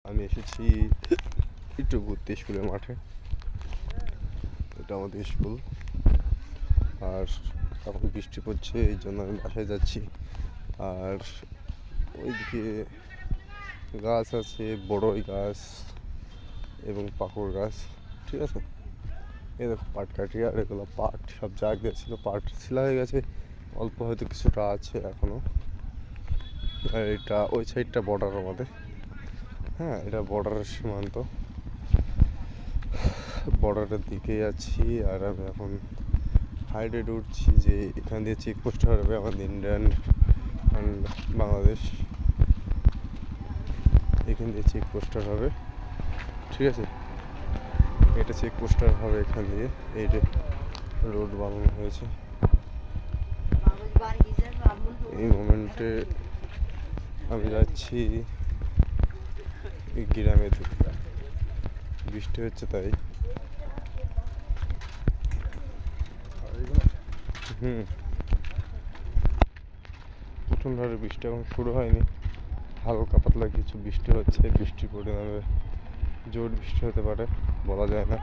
আমি এসেছি একটু ঘুরতে স্কুলের মাঠে। এটা আমাদের স্কুল। আর এখন বৃষ্টি পড়ছে, এই জন্য আমি বাসায় যাচ্ছি। আর ওইদিকে গাছ আছে, বড়ই গাছ এবং পাকুড় গাছ। ঠিক আছে, এই দেখো পাট কাটি, আর এগুলো পাট সব জায়গায় ছিল, পাট ছিলা হয়ে গেছে, অল্প হয়তো কিছুটা আছে এখনো। আর এটা ওই সাইডটা বর্ডার আমাদের। হ্যাঁ, এটা বর্ডারের সীমান্ত, বর্ডারের দিকে আছি। আর আমি এখন হাইডে উঠছি যে এখান দিয়ে চেকপোস্ট হবে আমাদের ইন্ডিয়ান অ্যান্ড বাংলাদেশ। এখান দিয়ে চেকপোস্টার হবে, ঠিক আছে। এটা চেকপোস্টার হবে এখান দিয়ে। এই যে রোড বানানো হয়েছে। এই মোমেন্টে আমি যাচ্ছি গ্রামের দিকে, বৃষ্টি হচ্ছে তাই। প্রচণ্ডভাবে বৃষ্টি এখন শুরু হয়নি, হালকা পাতলা কিছু বৃষ্টি হচ্ছে। বৃষ্টির পরিমাণে জোর বৃষ্টি হতে পারে, বলা যায় না।